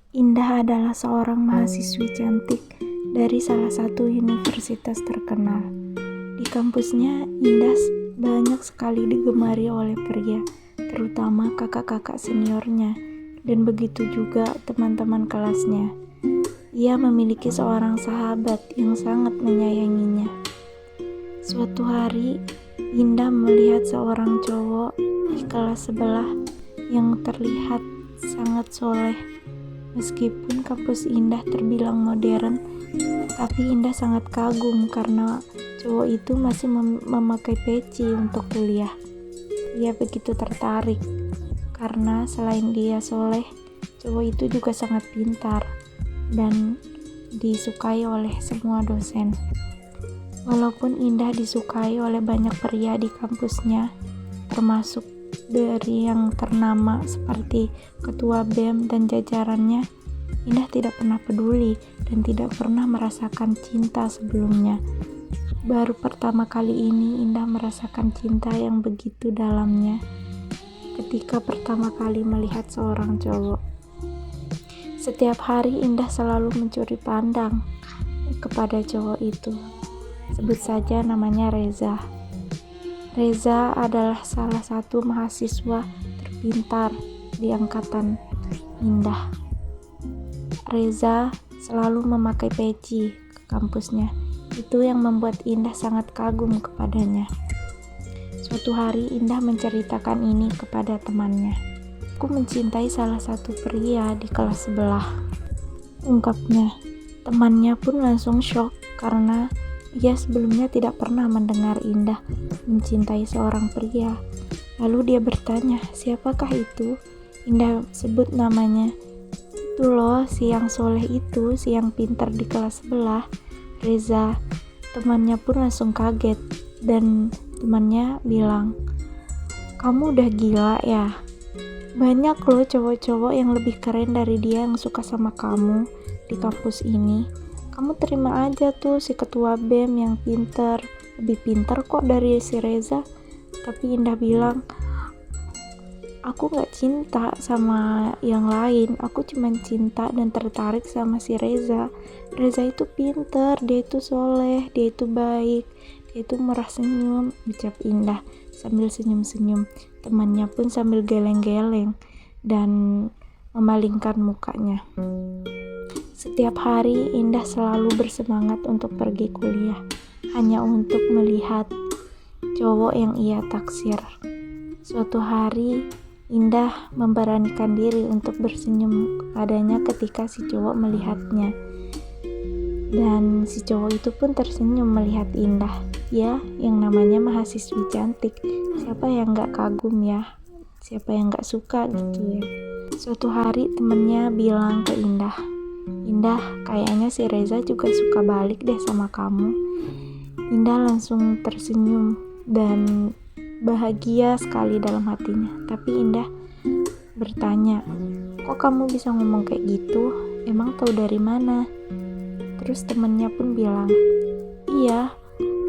Indah adalah seorang mahasiswi cantik dari salah satu universitas terkenal. Di kampusnya, Indah banyak sekali digemari oleh pria, terutama kakak-kakak seniornya, dan begitu juga teman-teman kelasnya. Ia memiliki seorang sahabat yang sangat menyayanginya. Suatu hari, Indah melihat seorang cowok di kelas sebelah yang terlihat sangat soleh. Meskipun kampus Indah terbilang modern, tapi Indah sangat kagum karena cowok itu masih memakai peci untuk kuliah. Ia begitu tertarik karena selain dia soleh, cowok itu juga sangat pintar dan disukai oleh semua dosen. Walaupun Indah disukai oleh banyak pria di kampusnya, termasuk dari yang ternama seperti ketua BEM dan jajarannya, Indah tidak pernah peduli dan tidak pernah merasakan cinta sebelumnya. Baru pertama kali ini Indah merasakan cinta yang begitu dalamnya ketika pertama kali melihat seorang cowok. Setiap hari Indah selalu mencuri pandang kepada cowok itu. Sebut saja namanya Reza. Reza adalah salah satu mahasiswa terpintar di angkatan Indah. Reza selalu memakai peci ke kampusnya. Itu yang membuat Indah sangat kagum kepadanya. Suatu hari Indah menceritakan ini kepada temannya. Aku mencintai salah satu pria di kelas sebelah, ungkapnya. Temannya pun langsung shock karena ia sebelumnya tidak pernah mendengar Indah mencintai seorang pria. Lalu dia bertanya, siapakah itu? Indah sebut namanya. Itu loh, si yang soleh itu, si yang pintar di kelas sebelah, Reza. Temannya pun langsung kaget dan temannya bilang, kamu udah gila ya? Banyak loh cowok-cowok yang lebih keren dari dia yang suka sama kamu di kampus ini. Kamu terima aja tuh si ketua BEM yang pintar, lebih pintar kok dari si Reza. Tapi Indah bilang, aku gak cinta sama yang lain, aku cuma cinta dan tertarik sama si Reza. Reza itu pintar, dia itu soleh, dia itu baik, dia itu murah senyum, ucap Indah sambil senyum-senyum. Temannya pun sambil geleng-geleng dan memalingkan mukanya. Setiap hari Indah selalu bersemangat untuk pergi kuliah, hanya untuk melihat cowok yang ia taksir. Suatu hari Indah memberanikan diri untuk bersenyum kepadanya ketika si cowok melihatnya. Dan si cowok itu pun tersenyum melihat Indah. Ya, yang namanya mahasiswi cantik. Siapa yang gak kagum ya? Siapa yang gak suka gitu ya? Suatu hari temennya bilang ke Indah, Indah, kayaknya si Reza juga suka balik deh sama kamu. Indah langsung tersenyum dan bahagia sekali dalam hatinya. Tapi Indah bertanya, kok kamu bisa ngomong kayak gitu? Emang tahu dari mana? Terus temennya pun bilang, iya,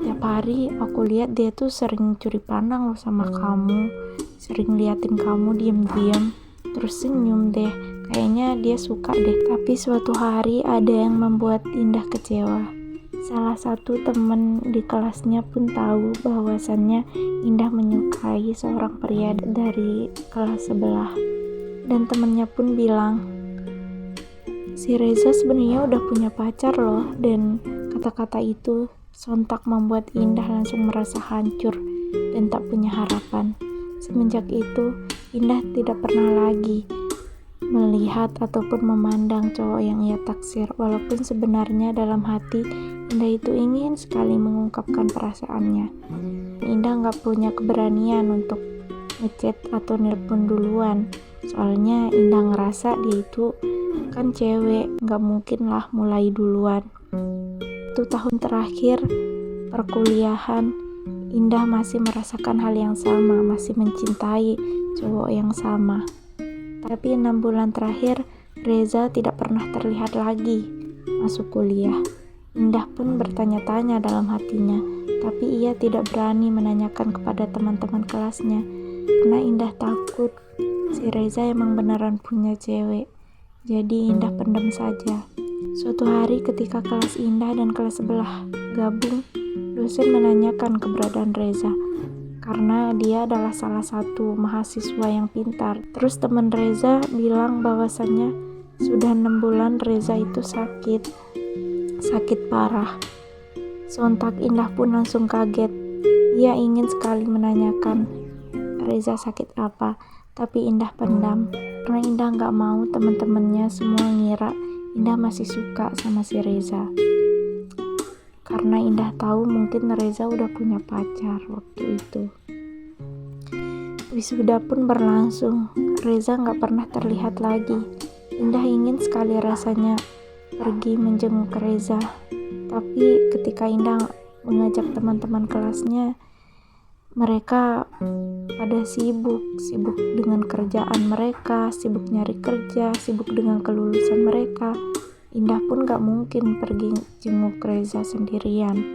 tiap hari aku lihat dia tuh sering curi pandang loh sama kamu, sering liatin kamu diam-diam, terus senyum deh, kayaknya dia suka deh. Tapi suatu hari ada yang membuat Indah kecewa. Salah satu teman di kelasnya pun tahu bahwasannya Indah menyukai seorang pria dari kelas sebelah. Dan temannya pun bilang, si Reza sebenarnya udah punya pacar loh. Dan kata-kata itu sontak membuat Indah langsung merasa hancur dan tak punya harapan. Semenjak itu, Indah tidak pernah lagi melihat ataupun memandang cowok yang ia taksir, walaupun sebenarnya dalam hati Indah itu ingin sekali mengungkapkan perasaannya. Indah gak punya keberanian untuk ngechat atau nelpon duluan, soalnya Indah ngerasa dia itu kan cewek, gak mungkin lah mulai duluan. Itu tahun terakhir perkuliahan, Indah masih merasakan hal yang sama, masih mencintai cowok yang sama. Tapi 6 bulan terakhir, Reza tidak pernah terlihat lagi masuk kuliah. Indah pun bertanya-tanya dalam hatinya, tapi ia tidak berani menanyakan kepada teman-teman kelasnya, karena Indah takut si Reza emang beneran punya cewek. Jadi Indah pendam saja. Suatu hari ketika kelas Indah dan kelas sebelah gabung, dosen menanyakan keberadaan Reza karena dia adalah salah satu mahasiswa yang pintar. Terus teman Reza bilang bahwasannya sudah 6 bulan Reza itu sakit parah. Sontak Indah pun langsung kaget. Ia ingin sekali menanyakan Reza sakit apa, tapi Indah pendam karena Indah gak mau teman-temannya semua ngira Indah masih suka sama si Reza. Karena Indah tahu mungkin Reza udah punya pacar waktu itu. Wisuda pun berlangsung. Reza gak pernah terlihat lagi. Indah ingin sekali rasanya pergi menjenguk Reza. Tapi ketika Indah mengajak teman-teman kelasnya, mereka pada sibuk dengan kerjaan mereka, sibuk nyari kerja, sibuk dengan kelulusan mereka. Indah pun gak mungkin pergi jenguk Reza sendirian,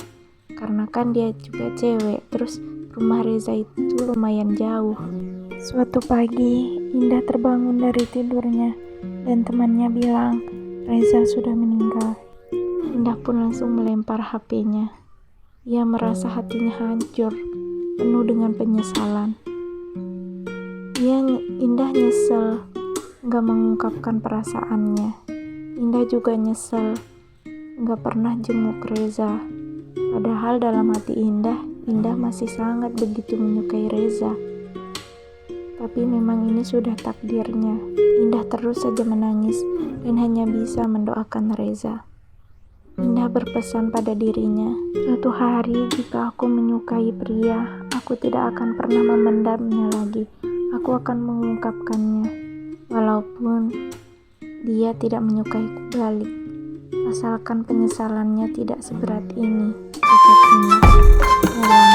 karena kan dia juga cewek, terus rumah Reza itu lumayan jauh. Suatu pagi, Indah terbangun dari tidurnya, dan temannya bilang, Reza sudah meninggal. Indah pun langsung melempar HP-nya. Ia merasa hatinya hancur, penuh dengan penyesalan. Indah nyesel gak mengungkapkan perasaannya. Indah juga nyesel gak pernah jenguk Reza. Padahal dalam hati Indah masih sangat begitu menyukai Reza. Tapi memang ini sudah takdirnya. Indah terus saja menangis dan hanya bisa mendoakan Reza. Indah berpesan pada dirinya, suatu hari jika aku menyukai pria, aku tidak akan pernah memendamnya lagi. Aku akan mengungkapkannya, walaupun dia tidak menyukaiku balik. Asalkan penyesalannya tidak seberat ini, ucap Indah dalam